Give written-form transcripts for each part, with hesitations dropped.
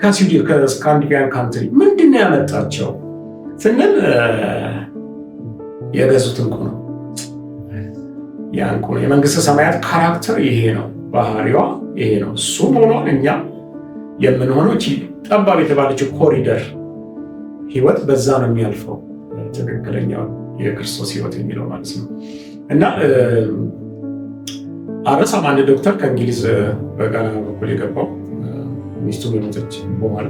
ከስካንዲቪያን ካንትሪ ምንድን ነው ያመጣቸው ስንል የገዙት እንቁ ነው። ያ እንቁ ነው። የመንግስተ ሰማያት ካራክተር ይሄ ነው፣ ባህሪዋ ይሄ ነው። እሱም ሆኗል እኛ የምንሆነው ጠባብ የተባለችው ኮሪደር ህይወት በዛ ነው የሚያልፈው ትክክለኛው የክርስቶስ ህይወት የሚለው ማለት ነው። እና አረሳም አንድ ዶክተር ከእንግሊዝ በጋና በኩል የገባው ሚስቱ የሞተች በኋላ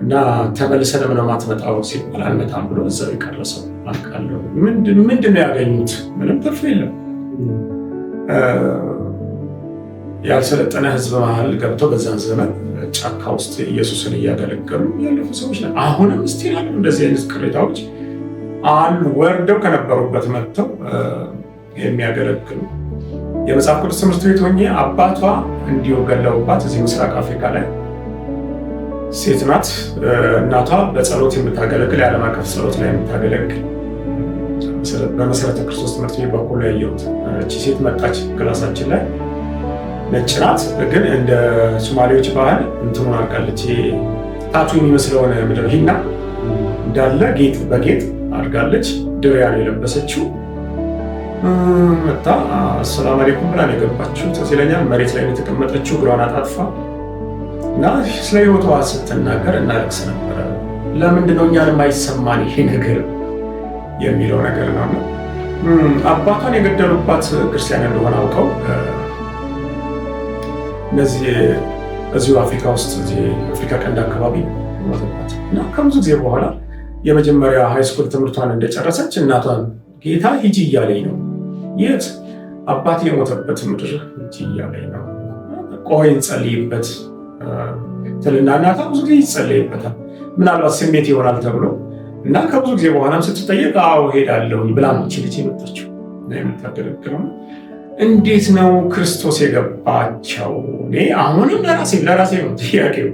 እና ተመልሰህ ለምን የማትመጣው ሲባል አልመጣም ብሎ እዛው የቀረሰው አውቃለሁ። ምንድን ነው ያገኙት? ምንም ትርፍ የለም። ያልሰለጠነ ህዝብ መሀል ገብተው በዛን ዘመን ጫካ ውስጥ ኢየሱስን እያገለገሉ ያለፉ ሰዎች ነው። አሁንም ስቲል አሉ እንደዚህ አይነት ቅሬታዎች አሉ። ወርደው ከነበሩበት መጥተው የሚያገለግሉ የመጽሐፍ ቅዱስ ትምህርት ቤት ሆኜ አባቷ እንዲሁ ገለውባት እዚህ ምስራቅ አፍሪካ ላይ ሴት ናት። እናቷ በጸሎት የምታገለግል የዓለም አቀፍ ጸሎት ላይ የምታገለግል በመሰረተ ክርስቶስ ትምህርት ቤት በኩል ያየሁት እቺ ሴት መጣች ክላሳችን ላይ። ነጭ ናት፣ ግን እንደ ሶማሌዎች ባህል እንትኑን አድርጋለች። ታቱ የሚመስለውን ምድር ሂና እንዳለ ጌጥ በጌጥ አድርጋለች። ድሪያ ነው የለበሰችው። መጣ አሰላም አለይኩም ብላ ነው የገባችው። ተሲለኛል መሬት ላይ የተቀመጠችው እግሯን አጣጥፋ እና ስለ ህይወቷ ስትናገር እናለቅስ ነበረ። ለምንድነው እኛን የማይሰማን ይሄ ነገር የሚለው ነገር ነው። አባቷን የገደሉባት ክርስቲያን እንደሆነ አውቀው እነዚህ እዚሁ አፍሪካ ውስጥ አፍሪካ ቀንድ አካባቢ ሞተባት እና ከብዙ ጊዜ በኋላ የመጀመሪያ ሃይስኩል ትምህርቷን እንደጨረሰች እናቷን ጌታ ሂጂ እያለኝ ነው። የት? አባቴ የሞተበት ምድር ሂጂ እያለኝ ነው። ቆይ እንጸልይበት ትልና እናቷ ብዙ ጊዜ ይጸለይበታል። ምናልባት ስሜት ይሆናል ተብሎ እና ከብዙ ጊዜ በኋላም ስትጠየቅ አዎ ሄዳለሁኝ ብላ ልጅ የመጣችው የምታገለግለው። እንዴት ነው ክርስቶስ የገባቸው? እኔ አሁንም ለራሴ ነው ጥያቄው።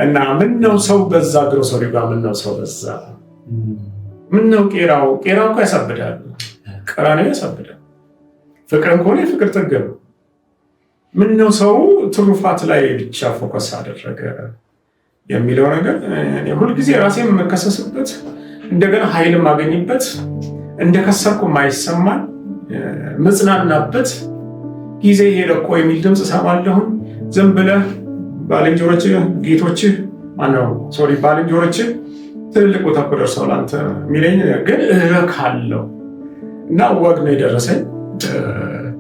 እና ምን ነው ሰው በዛ ግሮሰሪ ጋር ምን ነው ሰው በዛ ምን ነው ቄራው እኮ ያሳብዳል፣ ቀራንዮ ያሳብዳል። ፍቅርን ከሆነ የፍቅር ጥግ ነው። ምን ነው ሰው ትሩፋት ላይ ብቻ ፎከስ አደረገ የሚለው ነገር እኔ ሁልጊዜ ራሴን የምከሰስበት እንደገና ኃይል የማገኝበት እንደከሰርኩ የማይሰማን መጽናናበት ጊዜ ሄደ እኮ የሚል ድምፅ ሰማለሁ። ዝም ብለህ ባልንጀሮችህ ጌቶችህ ባልንጀሮችህ ትልልቅ ቦታ እኮ ደርሰዋል አንተ የሚለኝ ግን እረካለሁ እና ወግ ነው የደረሰኝ።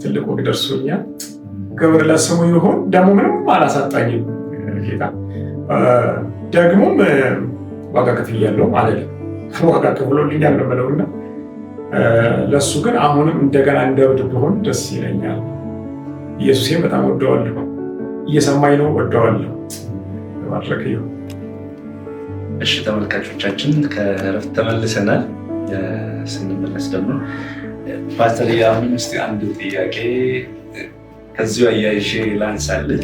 ትልቅ ወግ ደርሶኛል። ክብር ለስሙ ይሁን። ደግሞ ምንም አላሳጣኝም ጌታ። ደግሞም ዋጋ ከፍያለሁ ማለት ነው። ዋጋ ከፍሎልኛል ነው የምለውና ለእሱ ግን አሁንም እንደገና እንደብድ ብሆን ደስ ይለኛል። ኢየሱሴን በጣም ወደዋለሁ። እየሰማኝ ነው፣ ወደዋለሁ። ማድረግ ይሁን። እሺ ተመልካቾቻችን ከእረፍት ተመልሰናል። ስንመለስ ደግሞ ፓስተር አሁን እስኪ አንድ ጥያቄ ከዚሁ አያይዤ ላንሳልህ።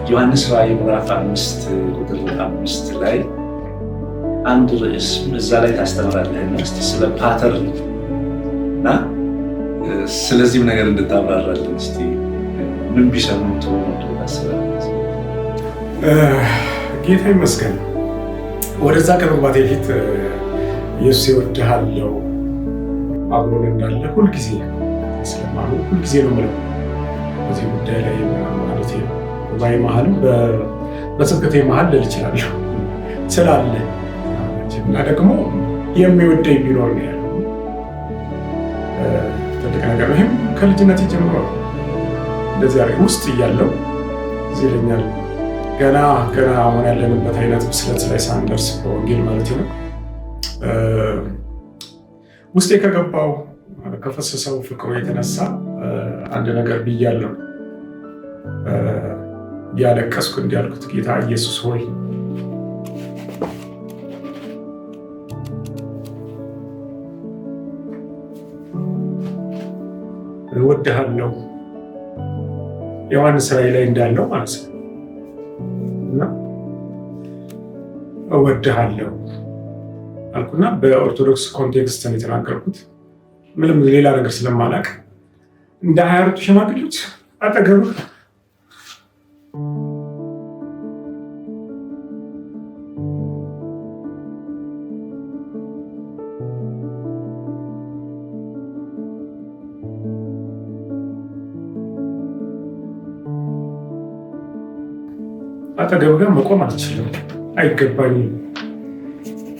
ዮሐንስ ራዕይ ምዕራፍ 5 ቁጥር 5 ላይ አንድ ርዕስ እዛ ላይ ታስተምራለህ እና እስኪ ስለ ፓተርን እና ስለዚህም ነገር እንድታብራራለን እስኪ ምን ቢሰሙ ጥሩ ነው ታስባለህ? ጌታ ይመስገን። ወደዛ ከመግባቴ በፊት ኢየሱስ ይወድሃለው አብሮን እንዳለ ሁልጊዜ ስለማለት ሁልጊዜ ነው የምለው በዚህ ጉዳይ ላይ ማለት ነው። በባይ መሀልም በስብከቴ መሀል ልል እችላለሁ ስላለ እና ደግሞ የሚወደኝ ቢኖር ነው ያለው ትልቅ ነገር ነው። ይህም ከልጅነት ጀምሮ እንደዚህ ያለ ውስጥ እያለው እዚህ ይለኛል። ገና አሁን ያለንበት አይነት ብስለት ላይ ሳንደርስ በወንጌል ማለት ነው ውስጤ ከገባው ከፈሰሰው ፍቅሩ የተነሳ አንድ ነገር ብያለሁ። ያለቀስኩ እንዲያልኩት ጌታ ኢየሱስ ሆይ እወድሃለሁ። ዮሐንስ ራዕይ ላይ እንዳለው ማለት ነው እና እወድሃለሁ አልኩና በኦርቶዶክስ ኮንቴክስት ነው የተናገርኩት። ምንም ሌላ ነገር ስለማላውቅ እንደ 24 ሽማግሌዎች አጠገቡ አጠገብ ጋር መቆም አልችልም፣ አይገባኝም።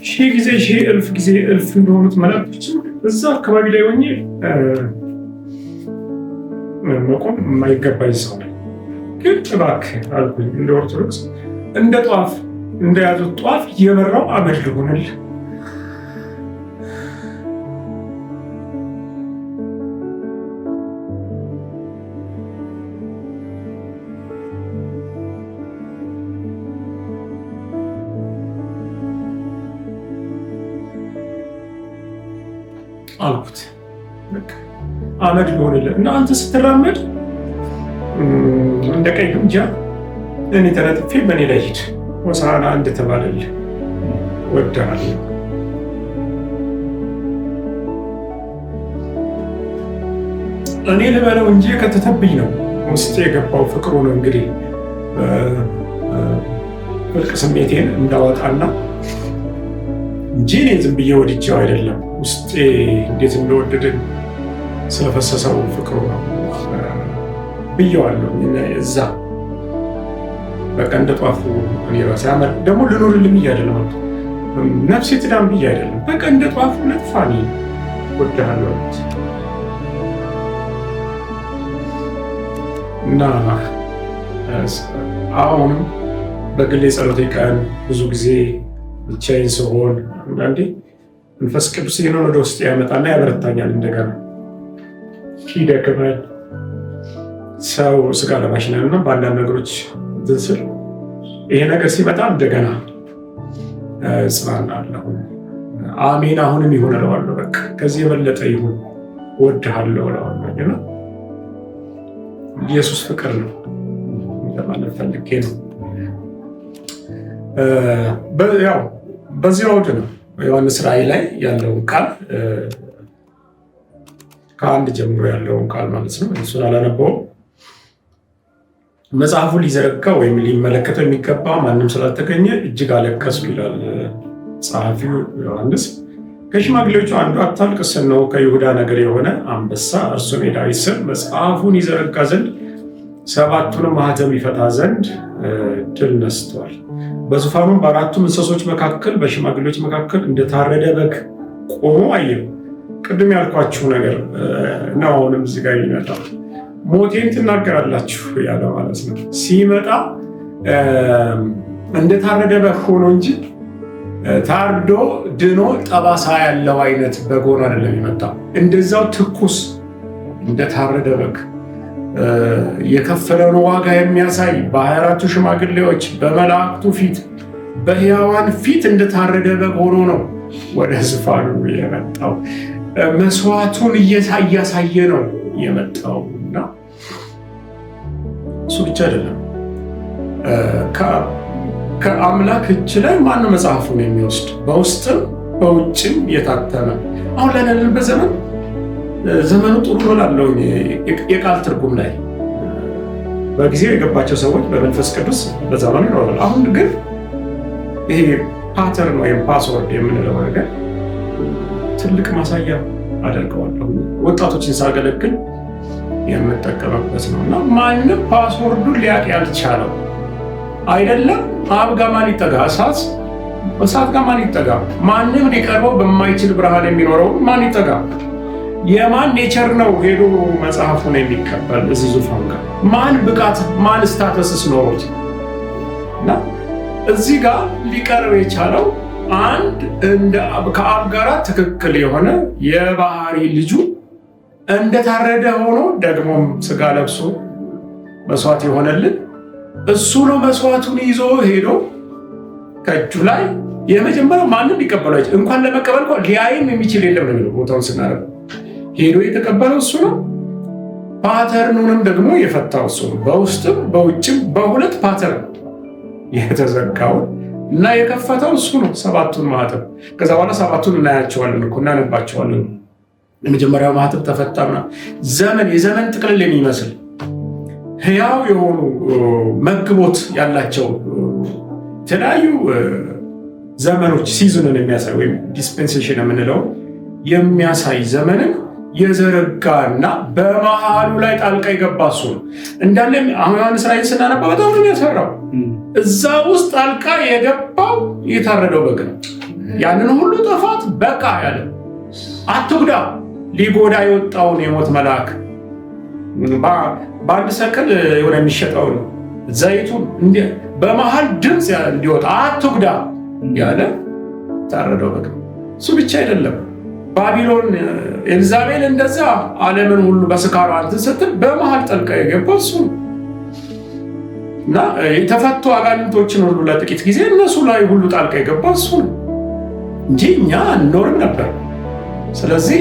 ሺህ ጊዜ ሺህ እልፍ ጊዜ እልፍ እንደሆኑት መላእክቶችም እዛ አካባቢ ላይ ሆኜ መቆም የማይገባኝ ሰው ነኝ። ግን እባክህ አልኩኝ እንደ ኦርቶዶክስ እንደ ጧፍ እንደያዙት ጧፍ እየበራው አመድ ልሆንልህ። አልኩት አመድ ልሆንልህ እና አንተ ስትራመድ እንደ ቀይ ግምጃ እኔ ተነጥፌ በእኔ ላይ ሂድ። ሆሳዕና እንደተባለልህ ወድሃለሁ። እኔ ልበለው እንጂ የከተተብኝ ነው ውስጥ የገባው ፍቅሩ ነው። እንግዲህ ፍልቅ ስሜቴን እንዳወጣና እንጂ እኔ ዝም ብዬ ወድጄው አይደለም። ውስጤ እንዴት እንደወደደን ስለፈሰሰው ፍቅሩ ነው ብዬዋለሁ። እዛ በቃ እንደ ጧፉ እኔ ራሴ አመር ደግሞ ልኖርልም ብዬ አይደለም፣ ነፍሴ ትዳም ብዬ አይደለም። በቃ እንደ ጧፉ ለጥፋኒ ወድሃለሁ አሉት እና አሁንም በግሌ ጸሎቴ ቀን ብዙ ጊዜ ብቻዬን ስሆን አንዳንዴ መንፈስ ቅዱስ ይህንን ወደ ውስጥ ያመጣና ያበረታኛል። እንደገና ይደክማል ሰው ስጋ ለባሽ ነን እና በአንዳንድ ነገሮች ዝንስል ይሄ ነገር ሲመጣ እንደገና እጽናናለሁ። አሜን አሁንም ይሁን እለዋለሁ። በቃ ከዚህ የበለጠ ይሁን እወድሃለሁ እለዋለሁ። ኢየሱስ ፍቅር ነው ለማለት ፈልጌ ነው። ያው በዚህ አውድ ነው ዮሐንስ ራእይ ላይ ያለውን ቃል ከአንድ ጀምሮ ያለውን ቃል ማለት ነው። እሱን አላነበውም። መጽሐፉ ሊዘረጋ ወይም ሊመለከተው የሚገባ ማንም ስላልተገኘ እጅግ አለቀስኩ ይላል ጸሐፊው ዮሐንስ። ከሽማግሌዎቹ አንዱ አታልቅስ፣ እነሆ ከይሁዳ ነገድ የሆነ አንበሳ እርሱም የዳዊት ስም መጽሐፉን ይዘረጋ ዘንድ ሰባቱንም ማኅተም ይፈታ ዘንድ ድል ነስቷል። በዙፋኑም በአራቱ እንስሶች መካከል በሽማግሌዎች መካከል እንደታረደ በግ ቆሞ አየሁ። ቅድም ያልኳችሁ ነገር ነው። አሁንም እዚህ ጋር ይመጣል። ሞቴን ትናገራላችሁ ያለ ማለት ነው። ሲመጣ እንደታረደ በግ ሆኖ እንጂ ታርዶ ድኖ ጠባሳ ያለው አይነት በግ ሆኖ አይደለም የመጣው። እንደዛው ትኩስ እንደታረደ በግ የከፈለውን ዋጋ የሚያሳይ በ24ቱ ሽማግሌዎች በመላእክቱ ፊት በሕያዋን ፊት እንደታረደ በግ ሆኖ ነው ወደ ዙፋኑ የመጣው። መስዋዕቱን እያሳየ ነው የመጣው እና እሱ ብቻ አይደለም። ከአምላክ እጅ ላይ ማነው መጽሐፉን የሚወስድ? በውስጥም በውጭም የታተመ አሁን ላይ ያለንበት ዘመኑ ጥሩ ነው ላለው የቃል ትርጉም ላይ በጊዜው የገባቸው ሰዎች በመንፈስ ቅዱስ በዘመኑ ይኖራል። አሁን ግን ይሄ ፓተርን ወይም ፓስወርድ የምንለው ነገር ትልቅ ማሳያ አደርገዋለሁ። ወጣቶችን ሳገለግል የምጠቀምበት ነው እና ማንም ፓስወርዱን ሊያውቅ ያልቻለው አይደለም። አብ ጋር ማን ይጠጋ? እሳት ጋር ማን ይጠጋ? ማንም ሊቀርበው በማይችል ብርሃን የሚኖረው ማን ይጠጋ? የማን ኔቸር ነው ሄዶ መጽሐፉን የሚቀበል እዚህ ዙፋን ጋር? ማን ብቃት ማን ስታተስስ ኖሮት እና እዚህ ጋር ሊቀርብ የቻለው አንድ ከአብ ጋር ትክክል የሆነ የባህሪ ልጁ እንደታረደ ሆኖ ደግሞም ስጋ ለብሶ መስዋዕት የሆነልን እሱ ነው። መስዋዕቱን ይዞ ሄዶ ከእጁ ላይ የመጀመሪያው ማንም ሊቀበለው አይችል። እንኳን ለመቀበል ሊያይም የሚችል የለም ነው የሚለው ቦታውን ስናደርገው ሄዶ የተቀበለው እሱ ነው። ፓተርኑንም ደግሞ የፈታው እሱ ነው። በውስጥም በውጭም በሁለት ፓተርን የተዘጋውን እና የከፈተው እሱ ነው። ሰባቱን ማኅተም ከዛ በኋላ ሰባቱን እናያቸዋለን እኮ እናነባቸዋለን። የመጀመሪያው ማኅተም ተፈታና የዘመን ጥቅልል የሚመስል ሕያው የሆኑ መግቦት ያላቸው የተለያዩ ዘመኖች ሲዝንን የሚያሳይ ወይም ዲስፔንሴሽን የምንለው የሚያሳይ ዘመንን የዘረጋና በመሃሉ ላይ ጣልቃ የገባ እሱ ነው። እንዳለ አሁን ዮሐንስ ራእይን ስናነባ በጣም ነው የሚያሰራው። እዛ ውስጥ ጣልቃ የገባው የታረደው በግ ነው። ያንን ሁሉ ጥፋት በቃ ያለ አትጉዳ፣ ሊጎዳ የወጣውን የሞት መልአክ በአንድ ሰቅል የሆነ የሚሸጠው ነው ዘይቱን በመሃል ድምፅ እንዲወጣ አትጉዳ ያለ ታረደው በግ ነው። እሱ ብቻ አይደለም። ባቢሎን ኤልዛቤል እንደዛ ዓለምን ሁሉ በስካሯ እንትን ስትል በመሃል ጠልቃ የገባው እሱ ነው እና የተፈቱ አጋንንቶችን ሁሉ ለጥቂት ጊዜ እነሱ ላይ ሁሉ ጣልቃ የገባው እሱ ነው እንጂ እኛ አንኖርም ነበር። ስለዚህ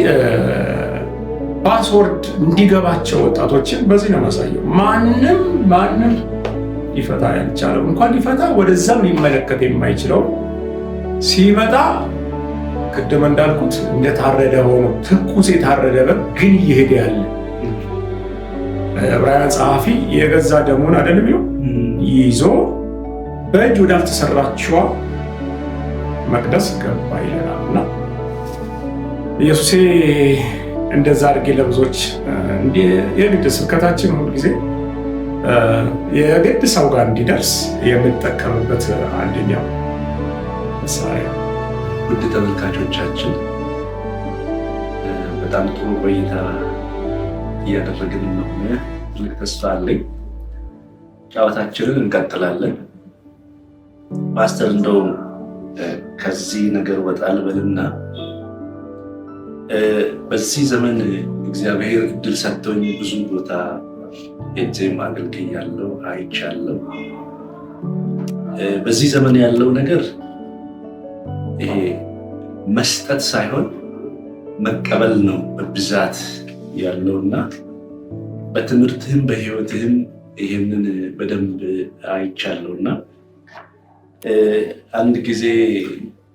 ፓስወርድ እንዲገባቸው ወጣቶችን በዚህ ነው ማሳየው። ማንም ሊፈታ ያልቻለው እንኳን ሊፈታ ወደዛም ሊመለከት የማይችለው ሲመጣ ቅድም እንዳልኩት እንደታረደ ሆኖ ትኩስ የታረደ በግ ግን እየሄደ ያለ ዕብራውያን ጸሐፊ የገዛ ደሙን አይደለም ይዞ በእጅ ወዳልተሰራችዋ መቅደስ ገባ ይለናል እና ኢየሱሴ እንደዛ አድርጌ ለብዙዎች የግድ ስብከታችን ሁሉ ጊዜ የግድ ሰው ጋር እንዲደርስ የምንጠቀምበት አንደኛው መሳሪያ። ውድ ተመልካቾቻችን በጣም ጥሩ ቆይታ እያደረግን ነው። ትልቅ ተስፋ አለኝ። ጨዋታችንን እንቀጥላለን። ፓስተር እንደው ከዚህ ነገር ወጣ ልበልና በዚህ ዘመን እግዚአብሔር እድል ሰጥቶኝ ብዙ ቦታ ሄጄም አገልግያለሁ፣ አይቻለሁ። በዚህ ዘመን ያለው ነገር ይሄ መስጠት ሳይሆን መቀበል ነው በብዛት ያለውና በትምህርትህም በህይወትህም ይሄንን በደንብ አይቻለሁና አንድ ጊዜ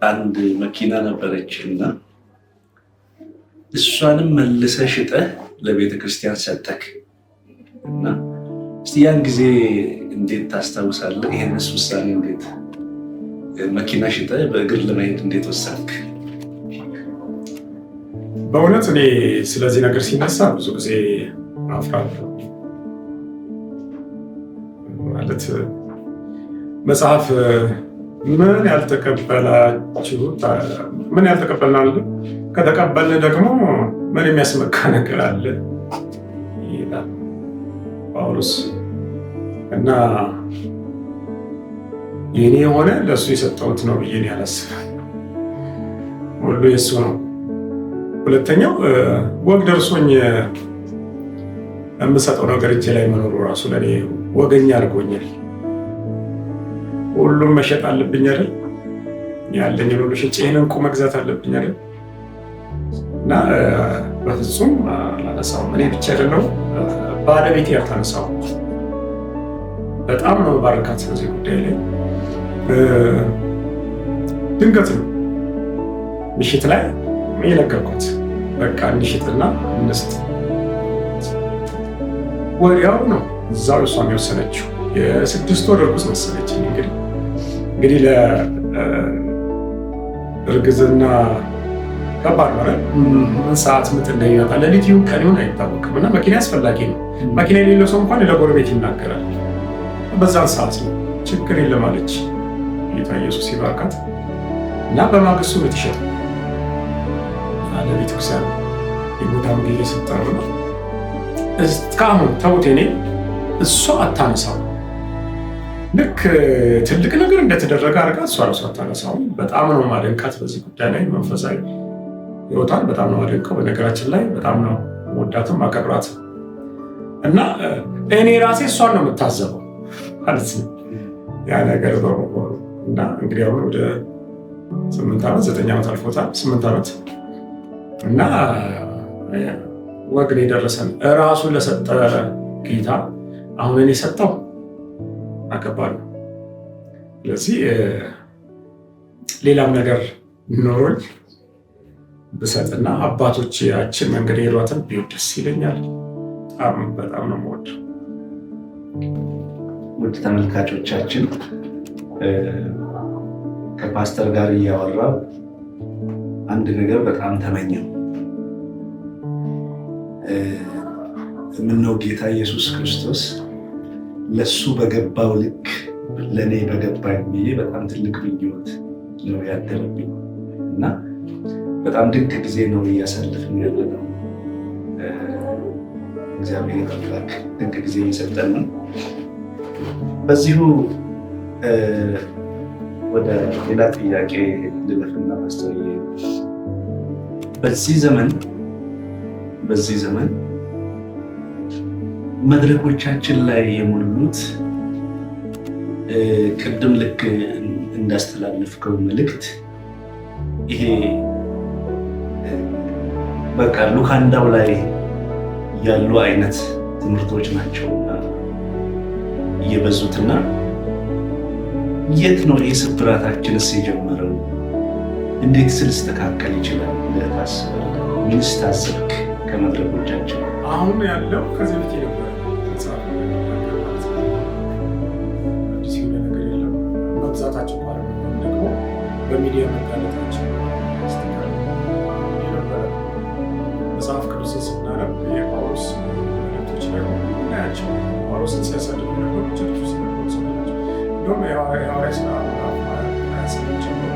አንድ መኪና ነበረችና እሷንም መልሰህ ሽጠህ ለቤተ ክርስቲያን ሰጠክ እና እስቲ ያን ጊዜ እንዴት ታስታውሳለህ? ይሄንስ ውሳኔ እንዴት መኪና ሽጠህ በእግር ለመሄድ እንዴት ወሰንክ? በእውነት እኔ ስለዚህ ነገር ሲነሳ ብዙ ጊዜ አፍራለሁ። ማለት መጽሐፍ ምን ያልተቀበልናል ከተቀበልን ደግሞ ምን የሚያስመካ ነገር አለ ይላል ጳውሎስ። እና የኔ የሆነ ለእሱ የሰጠሁት ነው ብዬ ያላስባል። ሁሉ የእሱ ነው። ሁለተኛው ወግ ደርሶኝ የምሰጠው ነገር እጄ ላይ መኖሩ ራሱ ለእኔ ወገኛ አድርጎኛል። ሁሉም መሸጥ አለብኝ አይደል? ያለኝን ሁሉ ሽጬ ይህን ዕንቁ መግዛት አለብኝ አይደል? እና በፍጹም አላነሳውም። እኔ ብቻ አይደለሁም፣ ባለቤቴ ያልታነሳው። በጣም ነው ባረካት በዚህ ጉዳይ ላይ። ድንገት ነው ምሽት ላይ የነገርኳት፣ በቃ እንሽጥና እንስጥ። ወዲያው ነው እዛው እሷም የወሰነችው። የ6 ወር እርጉዝ መሰለችኝ። እንግዲህ ለእርግዝና ከባድ ማለት ምን ሰዓት ምጥ እንደሚመጣ ሌሊት ይሁን ቀን ይሁን አይታወቅም። እና መኪና አስፈላጊ ነው። መኪና የሌለው ሰው እንኳን ለጎረቤት ይናገራል። በዛን ሰዓት ነው ችግር የለም አለች። ጌታ ኢየሱስ ይባርካት። እና በማግስቱ ነው የተሸጠው። ለቤተክርስቲያን የቦታ ምግብ የሰጠው ነው። እስካሁን ተውት፣ እኔ እሷ አታነሳው። ልክ ትልቅ ነገር እንደተደረገ አድርጋ እሷ ራሷ አታነሳው። በጣም ነው ማደንቃት በዚህ ጉዳይ ላይ። መንፈሳዊ ሕይወቷን በጣም ነው ማደንቀው። በነገራችን ላይ በጣም ነው ወዳትም አከብራት እና እኔ ራሴ እሷን ነው የምታዘበው ማለት ነው ያ ነገር በመሆኑ። እና እንግዲህ አሁን ወደ 8 ዓመት 9 ዓመት አልፎታል። 8 ዓመት እና ወግን የደረሰን እራሱ ለሰጠ ጌታ አሁን እኔ ሰጠው አከባለሁ። ስለዚህ ሌላም ነገር ኖሮኝ ብሰጥና አባቶች ያችን መንገድ የሄዷትን ቢሆን ደስ ይለኛል። በጣም ነው የምወደው። ውድ ተመልካቾቻችን ከፓስተር ጋር እያወራው አንድ ነገር በጣም ተመኘው። ምነው ጌታ ኢየሱስ ክርስቶስ ለሱ በገባው ልክ ለእኔ በገባኝ ብዬ በጣም ትልቅ ምኞት ነው ያደረብኝ እና በጣም ድንቅ ጊዜ ነው እያሳለፍን ያለነው። እግዚአብሔር አምላክ ድንቅ ጊዜ እየሰጠን ነው። በዚሁ ወደ ሌላ ጥያቄ ልለፍና ማስተር በዚህ ዘመን መድረኮቻችን ላይ የሞሉት ቅድም ልክ እንዳስተላለፍከው መልእክት ይሄ በቃ ሉካንዳው ላይ ያሉ አይነት ትምህርቶች ናቸው እየበዙትና የት ነው የስብራታችንስ የጀመረው? እንዴት ስልስተካከል ይችላል ብለህ ታስባለህ? ምንስ ታዘብክ ከመድረኮቻችን? አሁን ያለው ከዚህ በፊት የነበረ አዲስ የሆነ ነገር የለም። መብዛታቸው ባለ ደግሞ በሚዲያ መጋለጣቸው የነበረ መጽሐፍ ቅዱስን ስናነብ የጳውሎስ መልእክቶች ላይ እናያቸው። ጳውሎስን ሲያሳድጉ ነበሩ ቸርች ውስጥ ነበሩ ሰዎች እንደውም የሐዋርያት ሥራ ምዕራፍ 28 ጀምሮ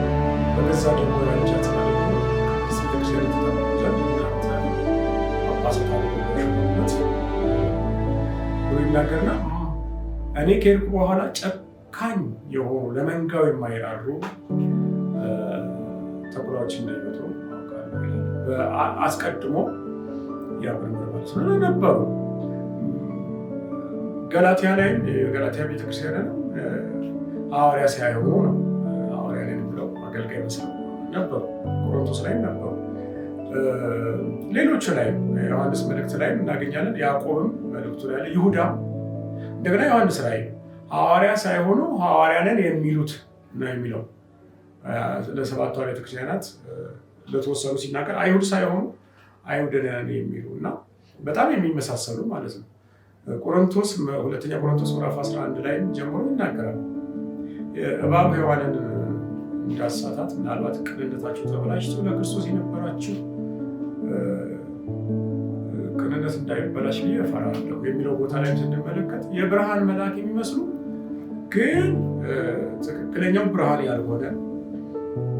በገዛ ደግሞ ያንቻትና ደግሞ ቤተክርስቲያን ተጠብቁ ዘንድ እናንተ ጳጳሳት አለበት ብሎ ይናገርና እኔ ከሄድኩ በኋላ ጨካኝ የሆኑ ለመንጋው የማይራሩ ተኩላዎች እንዳይመጡ አስቀድሞ ያብረመርማል ስለነበሩ ገላትያ ላይ የገላትያ ቤተክርስቲያን ሐዋርያ ሳይሆኑ ነው ሐዋርያ ነን ብለው አገልጋይ መስለው ነበሩ። ቆሮንቶስ ላይ ነበሩ። ሌሎቹ ላይ ዮሐንስ መልእክት ላይ እናገኛለን። ያዕቆብም መልእክቱ ላይ ይሁዳ እንደገና ዮሐንስ ላይ ሐዋርያ ሳይሆኑ ሐዋርያ ነን የሚሉት ነው የሚለው ለሰባቱ ቤተክርስቲያናት ለተወሰኑ ሲናገር አይሁድ ሳይሆኑ አይሁድ ነን የሚሉ እና በጣም የሚመሳሰሉ ማለት ነው። ሁለተኛ ቆሮንቶስ ምዕራፍ 11 ላይ ጀምሮ ይናገራል። እባብ ሔዋንን እንዳሳታት ምናልባት ቅንነታችሁ ተበላሽቶ ለክርስቶስ የነበራችሁ ቅንነት እንዳይበላሽ ብዬ እፈራለሁ የሚለው ቦታ ላይ ስንመለከት የብርሃን መልአክ የሚመስሉ ግን ትክክለኛው ብርሃን ያልሆነ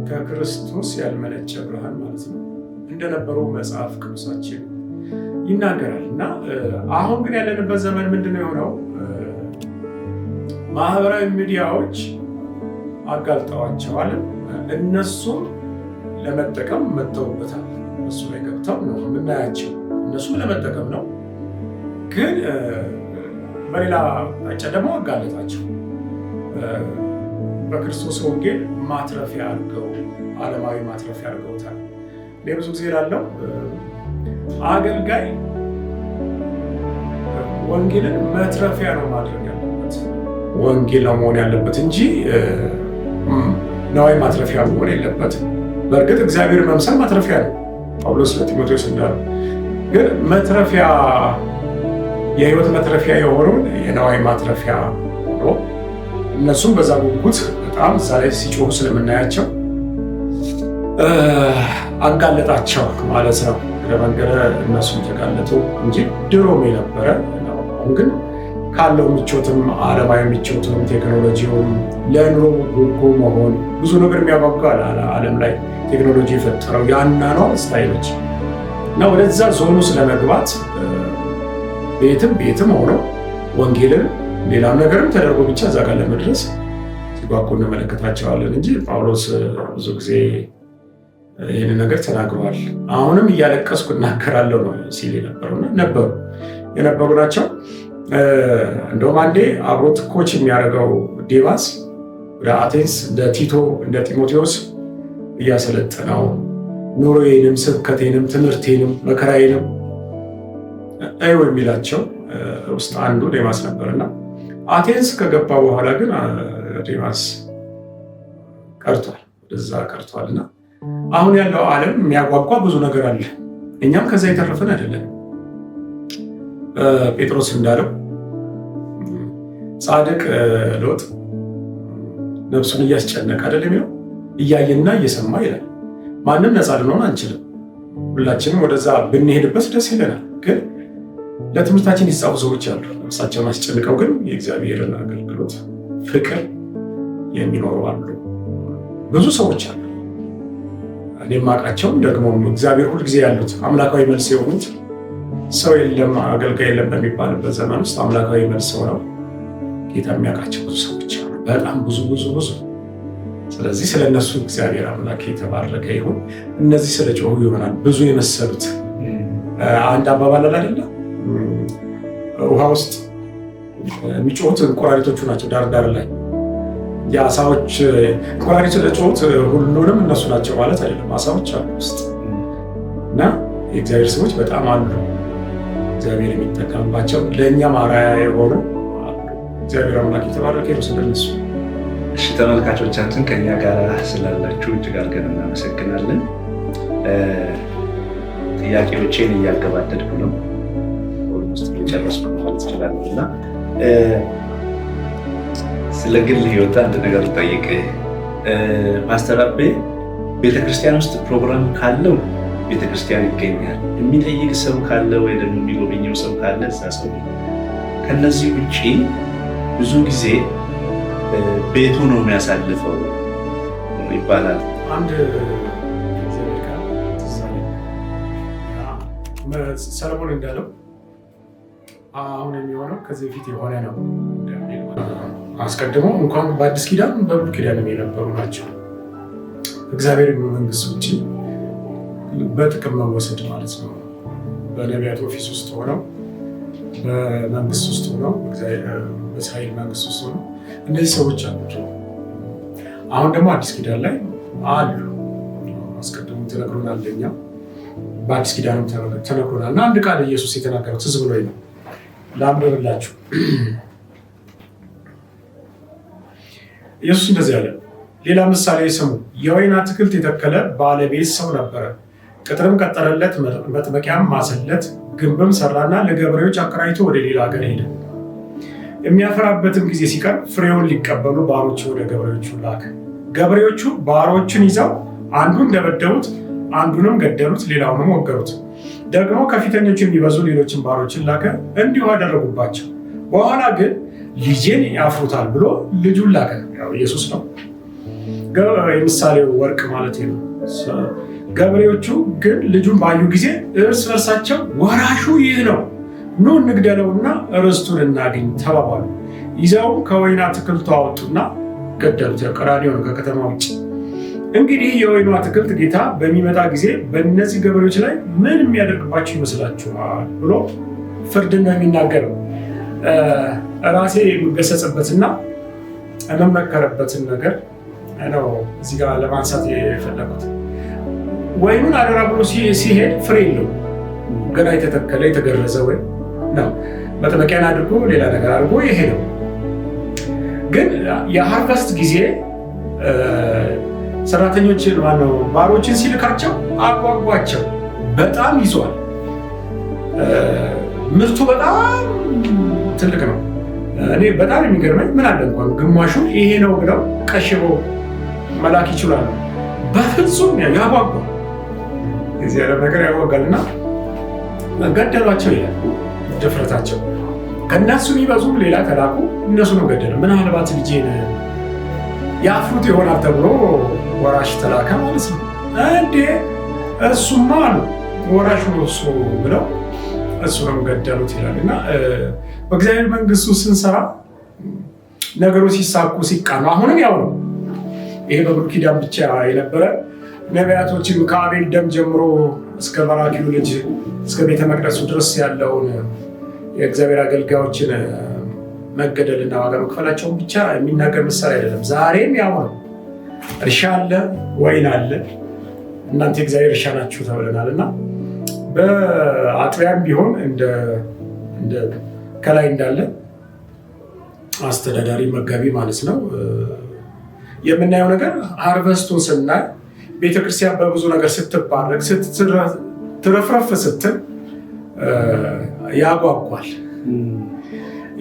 ከክርስቶስ ያልመነጨ ብርሃን ማለት ነው እንደነበሩ መጽሐፍ ቅዱሳችን ይናገራል። እና አሁን ግን ያለንበት ዘመን ምንድነው የሆነው? ማህበራዊ ሚዲያዎች አጋልጠዋቸዋል። እነሱም ለመጠቀም መጥተውበታል። እሱ ላይ ገብተው ነው የምናያቸው። እነሱ ለመጠቀም ነው፣ ግን በሌላ አቅጣጫ ደግሞ አጋለጣቸው። በክርስቶስ ወንጌል ማትረፊያ አድርገው ዓለማዊ ማትረፊያ አድርገውታል። ብዙ ጊዜ ላለው አገልጋይ ወንጌልን መትረፊያ ነው ማድረግ ያለበት፣ ወንጌል ነው መሆን ያለበት እንጂ ነዋይ ማትረፊያ መሆን የለበትም። በእርግጥ እግዚአብሔር መምሰል ማትረፊያ ነው፣ ጳውሎስ ለጢሞቴዎስ እንዳለው። ግን መትረፊያ የህይወት መትረፊያ የሆነውን የነዋይ ማትረፊያ ሆኖ እነሱም በዛ ጉጉት በጣም እዛ ላይ ሲጮሁ ስለምናያቸው አጋለጣቸው ማለት ነው። ለመንገረ እነሱም ተጋለጡ እንጂ ድሮም የነበረ ነው። አሁን ግን ካለው ምቾትም ዓለማዊ ምቾትም ቴክኖሎጂውም ለኑሮ ጉጉ መሆን ብዙ ነገር የሚያጓጓ ዓለም ላይ ቴክኖሎጂ የፈጠረው የአኗኗር ስታይሎች እና ወደዛ ዞኑ ስለመግባት ቤትም ሆኖ ወንጌልን ሌላም ነገርም ተደርጎ ብቻ እዛ ጋር ለመድረስ ሲጓጉ እንመለከታቸዋለን እንጂ ጳውሎስ ብዙ ጊዜ ይህን ነገር ተናግረዋል። አሁንም እያለቀስኩ እናገራለሁ ነው ሲል የነበሩ ናቸው። እንደውም አንዴ አብሮት ኮች የሚያደርገው ዴማስ ወደ አቴንስ እንደ ቲቶ እንደ ጢሞቴዎስ እያሰለጠነው ኑሮዬንም ስብከቴንም ትምህርቴንም መከራዬንም እዩ የሚላቸው ውስጥ አንዱ ዴማስ ነበርና አቴንስ ከገባ በኋላ ግን ዴማስ ቀርቷል፣ ወደዛ ቀርቷልና አሁን ያለው ዓለም የሚያጓጓ ብዙ ነገር አለ። እኛም ከዛ የተረፈን አይደለም። ጴጥሮስ እንዳለው ጻድቅ ሎጥ ነፍሱን እያስጨነቀ አይደለም የሚለው እያየና እየሰማ ይላል። ማንም ነፃ ልንሆን አንችልም። ሁላችንም ወደዛ ብንሄድበት ደስ ይለናል። ግን ለትምህርታችን የተጻፉ ሰዎች አሉ። ነፍሳቸውን አስጨንቀው ግን የእግዚአብሔርን አገልግሎት ፍቅር የሚኖሩ አሉ። ብዙ ሰዎች አሉ። እኔ የማውቃቸውም ደግሞ እግዚአብሔር ሁልጊዜ ያሉት አምላካዊ መልስ የሆኑት ሰው የለም አገልጋይ የለም በሚባልበት ዘመን ውስጥ አምላካዊ መልስ ሆነው ጌታ የሚያውቃቸው ብዙ ሰዎች አሉ። በጣም ብዙ። ስለዚህ ስለ እነሱ እግዚአብሔር አምላክ የተባረከ ይሁን። እነዚህ ስለ ጮሁ ይሆናል ብዙ የመሰሉት። አንድ አባባል አይደለ? ውሃ ውስጥ የሚጮሁት እንቁራሪቶቹ ናቸው ዳር ላይ። የአሳዎች እንቁራሪት ለጮሁት ሁሉንም እነሱ ናቸው ማለት አይደለም። አሳዎች አሉ ውስጥ እና የእግዚአብሔር ሰዎች በጣም አሉ። እግዚአብሔር የሚጠቀምባቸው ለእኛም አርአያ የሆኑ እግዚአብሔር አምላክ የተባረከ ይሁን ስለነሱ። እሺ ተመልካቾቻችን ከኛ ጋር ስላላችሁ እጅግ አድርገን እናመሰግናለን። ጥያቄዎቼን እያገባደድኩ ነው፣ ኦልሞስት እየጨረስኩ ማለት እችላለሁ እና ስለ ግል ህይወት አንድ ነገር ጠይቅ። ፓስተር አቤ ቤተክርስቲያን ውስጥ ፕሮግራም ካለው ቤተክርስቲያን ይገኛል። የሚጠይቅ ሰው ካለ ወይ ደግሞ የሚጎበኘው ሰው ካለ እዛ ሰው። ከነዚህ ውጭ ብዙ ጊዜ ቤቱ ነው የሚያሳልፈው ይባላል። አንድ ሰለሞን እንዳለው አሁን የሚሆነው ከዚህ በፊት የሆነ ነው። አስቀድሞ እንኳን በአዲስ ኪዳን በብሉይ ኪዳን የነበሩ ናቸው። እግዚአብሔር መንግስት ውጭ በጥቅም መወሰድ ማለት ነው። በነቢያት ኦፊስ ውስጥ ሆነው በመንግስት ውስጥ ሆነው በእስራኤል መንግስት ውስጥ ሆነው እነዚህ ሰዎች አሉ። አሁን ደግሞ አዲስ ኪዳን ላይ አሉ። አስቀድሞ ተነግሮናል፣ ለኛ በአዲስ ኪዳንም ተነግሮናል እና አንድ ቃል ኢየሱስ የተናገረው ትዝ ብሎኝ ነው ላንብብላችሁ። ኢየሱስ እንደዚህ አለ፣ ሌላ ምሳሌ ስሙ። የወይን አትክልት የተከለ ባለቤት ሰው ነበረ። ቅጥርም ቀጠረለት፣ መጥመቂያም ማሰለት፣ ግንብም ሰራና ለገበሬዎች አከራይቶ ወደ ሌላ ሀገር ሄደ። የሚያፈራበትም ጊዜ ሲቀር ፍሬውን ሊቀበሉ ባሮቹ ወደ ገበሬዎቹ ላከ። ገበሬዎቹ ባሮችን ይዘው አንዱን ደበደቡት፣ አንዱንም ገደሉት፣ ሌላውንም ወገሩት። ደግሞ ከፊተኞቹ የሚበዙ ሌሎችን ባሮችን ላከ፣ እንዲሁ አደረጉባቸው። በኋላ ግን ልጄን ያፍሩታል ብሎ ልጁን ላከ። ያው ኢየሱስ ነው የምሳሌው ወርቅ ማለት ነው። ገበሬዎቹ ግን ልጁን ባዩ ጊዜ እርስ በርሳቸው ወራሹ ይህ ነው፣ ኑ እንግደለውና ርስቱን እናገኝ ተባባሉ። ይዘው ከወይን አትክልቱ አወጡና ገደሉት። ቀራንዮ ነው ከከተማ ውጭ። እንግዲህ የወይኑ አትክልት ጌታ በሚመጣ ጊዜ በእነዚህ ገበሬዎች ላይ ምን የሚያደርግባቸው ይመስላችኋል ብሎ ፍርድን ነው የሚናገረው። ራሴ የምገሰጽበትና የምመከረበትን ነገር ነው እዚህ ጋር ለማንሳት የፈለጉት። ወይኑን አደራ ብሎ ሲሄድ ፍሬ የለው፣ ገና የተተከለ የተገረዘ ወይም ነው። መጥመቂያን አድርጎ ሌላ ነገር አድርጎ የሄደው ግን የሃርቨስት ጊዜ ሰራተኞችን ማነው ባሮችን ሲልካቸው አጓጓቸው። በጣም ይዟል። ምርቱ በጣም ትልቅ ነው። እኔ በጣም የሚገርመኝ ምን አለ እንኳን ግማሹ ይሄ ነው ብለው ቀሽበው መላክ ይችላሉ። በፍጹም ያጓጓል። የዚህ ያለ ነገር ያጓጓልና ገደሏቸው ይላል። ድፍረታቸው ከእነሱ የሚበዙም ሌላ ተላኩ፣ እነሱ ነው ገደሉ። ምናልባት ልጄን ያፍሩት ይሆናል ተብሎ ወራሽ ተላከ ማለት ነው። እንዴ እሱማ አሉ ወራሹ ነው እሱ ብለው እሱንም ገደሉት ይላል። እና በእግዚአብሔር መንግስቱ ስንሰራ ነገሮች ሲሳኩ ሲቃኑ አሁንም ያው ነው። ይሄ በብሉይ ኪዳን ብቻ የነበረ ነቢያቶችን ከአቤል ደም ጀምሮ እስከ በራኪው ልጅ እስከ ቤተ መቅደሱ ድረስ ያለውን የእግዚአብሔር አገልጋዮችን መገደልና ዋጋ መክፈላቸውን ብቻ የሚናገር ምሳሌ አይደለም። ዛሬም ያው ነው። እርሻ አለ፣ ወይን አለ። እናንተ የእግዚአብሔር እርሻ ናችሁ ተብለናል እና በአጥቢያም ቢሆን እንደ ከላይ እንዳለ አስተዳዳሪ መጋቢ ማለት ነው የምናየው ነገር ሃርቨስቱን ስናይ ቤተክርስቲያን በብዙ ነገር ስትባረክ ስትረፍረፍ ስትል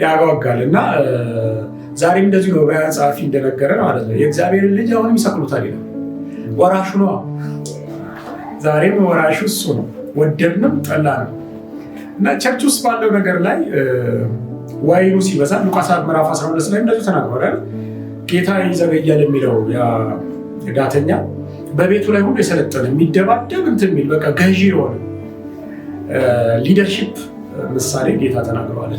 ያጓጓል እና ዛሬም እንደዚህ ነው። ዕብራውያን ጸሐፊ እንደነገረ ማለት ነው የእግዚአብሔርን ልጅ አሁንም ይሰቅሉታል ይላል። ወራሹ ነው። ዛሬም ወራሹ እሱ ነው፣ ወደድንም ጠላንም። እና ቸርች ውስጥ ባለው ነገር ላይ ወይኑ ሲበዛ ሉቃስ ምዕራፍ 12 ላይ እንደዚሁ ተናግሯል። ጌታ ይዘገያል የሚለው ዳተኛ በቤቱ ላይ ሁሉ የሰለጠነ የሚደባደብ እንትን የሚል በቃ ገዢ የሆነ ሊደርሺፕ ምሳሌ ጌታ ተናግረዋል።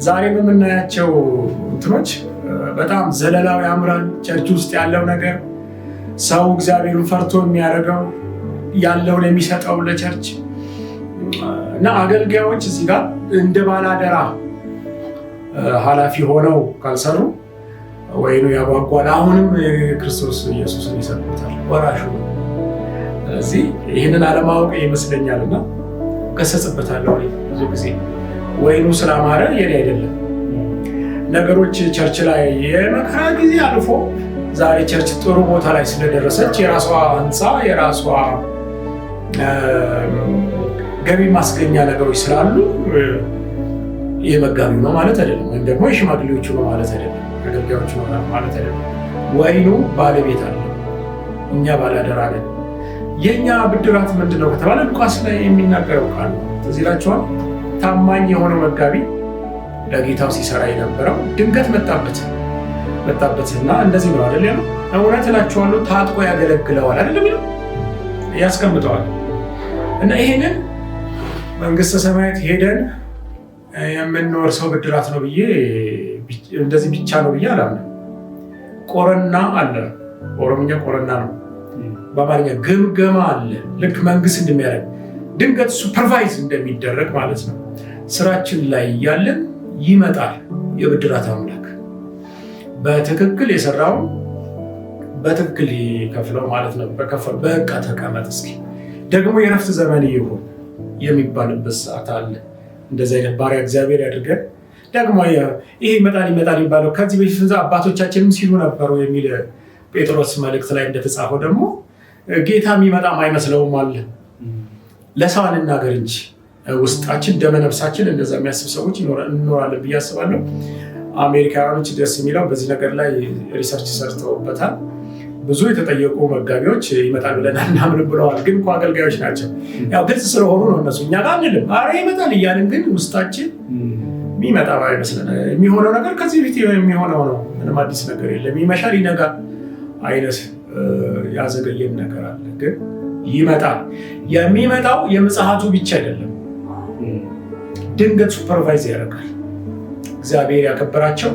ዛሬም የምናያቸው እንትኖች በጣም ዘለላዊ ያምራል። ቸርች ውስጥ ያለው ነገር ሰው እግዚአብሔርን ፈርቶ የሚያደርገው ያለውን የሚሰጠው ለቸርች እና አገልጋዮች እዚህ ጋር እንደ ባላደራ ኃላፊ ሆነው ካልሰሩ ወይኑ ያጓጓል። አሁንም ክርስቶስ ኢየሱስን ይሰጡታል ወራሹ። ስለዚህ ይህንን አለማወቅ ይመስለኛልና ገሰጽበታለሁ ብዙ ጊዜ ወይኑ ስላማረ የኔ አይደለም። ነገሮች ቸርች ላይ የመከራ ጊዜ አልፎ ዛሬ ቸርች ጥሩ ቦታ ላይ ስለደረሰች የራሷ ህንፃ የራሷ ገቢ ማስገኛ ነገሮች ስላሉ የመጋቢው ነው ማለት አይደለም፣ ወይም ደግሞ የሽማግሌዎቹ ነው ማለት አይደለም፣ አገልጋዮቹ ነው ማለት አይደለም። ወይኑ ባለቤት አለ፣ እኛ ባላደራ ነን። የእኛ ብድራት ምንድን ነው ከተባለ ሉቃስ ላይ የሚናገረው ቃል ነው። ትዝ ይላችኋል። ታማኝ የሆነው መጋቢ ለጌታው ሲሰራ የነበረው ድንገት መጣበትና እንደዚህ ነው አይደል ያለው። እውነት እላችኋለሁ ታጥቆ ያገለግለዋል አይደለም ይለው ያስቀምጠዋል። እና ይሄንን መንግስተ ሰማያት ሄደን የምንወርሰው ብድራት ነው ብዬ እንደዚህ ብቻ ነው ብዬ አላምንም። ቆረና አለ፣ ኦሮምኛ ቆረና ነው፣ በአማርኛ ግምገማ አለ። ልክ መንግስት እንደሚያደርግ ድንገት ሱፐርቫይዝ እንደሚደረግ ማለት ነው። ስራችን ላይ ያለን ይመጣል የብድራት አምላክ በትክክል የሰራውን በትክክል ይከፍለው ማለት ነው። በቃ ተቀመጥ እስኪ ደግሞ የረፍት ዘመን ይሁን የሚባልበት ሰዓት አለ። እንደዚህ አይነት ባሪያ እግዚአብሔር ያድርገን። ደግሞ ይሄ ይመጣል የሚባለው ከዚህ በፊት አባቶቻችንም ሲሉ ነበሩ የሚል ጴጥሮስ መልእክት ላይ እንደተጻፈው ደግሞ ጌታ የሚመጣም አይመስለውም አለ። ለሰው አንናገር እንጂ ውስጣችን ደመነፍሳችን እንደዛ የሚያስብ ሰዎች እንኖራለን ብዬ አስባለሁ። አሜሪካኖች ደስ የሚለው በዚህ ነገር ላይ ሪሰርች ሰርተውበታል። ብዙ የተጠየቁ መጋቢዎች ይመጣል ብለን አናምንም ብለዋል። ግን እኮ አገልጋዮች ናቸው፣ ያው ግልጽ ስለሆኑ ነው እነሱ። እኛ ጋር አንልም አረ ይመጣል እያልን ግን ውስጣችን የሚመጣ አይመስለን። የሚሆነው ነገር ከዚህ በፊት የሚሆነው ነው። ምንም አዲስ ነገር የለም። ይመሻል ይነጋል አይነት ያዘገየን ነገር አለ። ግን ይመጣል። የሚመጣው የምጽአቱ ብቻ አይደለም፣ ድንገት ሱፐርቫይዝ ያደርጋል። እግዚአብሔር ያከበራቸው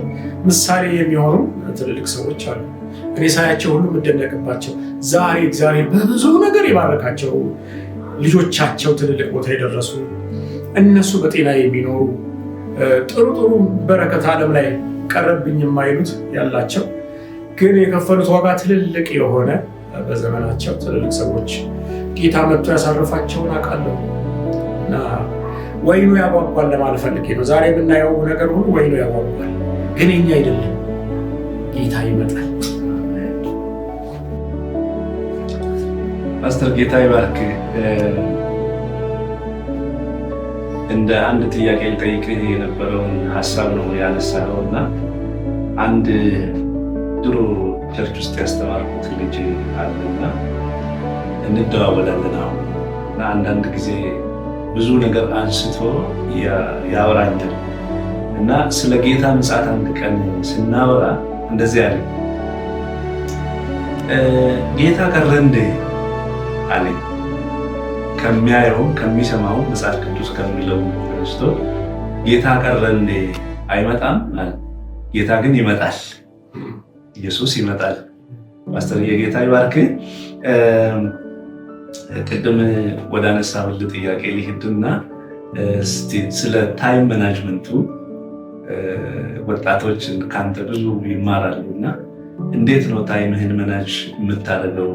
ምሳሌ የሚሆኑ ትልልቅ ሰዎች አሉ። እኔ ሳያቸው ሁሉ የምደነቅባቸው ዛሬ እግዚአብሔር በብዙ ነገር የባረካቸው ልጆቻቸው ትልልቅ ቦታ የደረሱ እነሱ በጤና የሚኖሩ ጥሩ በረከት ዓለም ላይ ቀረብኝ የማይሉት ያላቸው ግን የከፈሉት ዋጋ ትልልቅ የሆነ በዘመናቸው ትልልቅ ሰዎች ጌታ መጥቶ ያሳረፋቸውን አውቃለሁ። እና ወይኑ ያጓጓል ለማለት ፈልጌ ነው። ዛሬ የምናየው ነገር ሁሉ ወይኑ ያጓጓል፣ ግን የኛ አይደለም። ጌታ ይመጣል። ፓስተር ጌታ ይባርክ። እንደ አንድ ጥያቄ ልጠይቅህ የነበረውን ሀሳብ ነው ያነሳኸው እና አንድ ድሮ ቸርች ውስጥ ያስተማርኩት ልጅ አለና እንደዋወላለን አሁን እና አንዳንድ ጊዜ ብዙ ነገር አንስቶ ያወራኛል እና ስለ ጌታ ምጽአት አንድ ቀን ስናወራ እንደዚህ አለ፣ ጌታ ቀረ እንዴ አለኝ። ከሚያየውም ከሚሰማውም መጽሐፍ ቅዱስ ከሚለው ተነስቶ ጌታ ቀረ እንዴ አይመጣም፣ ጌታ ግን ይመጣል፣ ኢየሱስ ይመጣል። ፓስተር የጌታ ይባርክ። ቅድም ወደ አነሳሁልህ ጥያቄ ሊሄድና ስለ ታይም ማናጅመንቱ ወጣቶች ካንተ ብዙ ይማራሉ እና እንዴት ነው ታይምህን መናጅ የምታደርገው?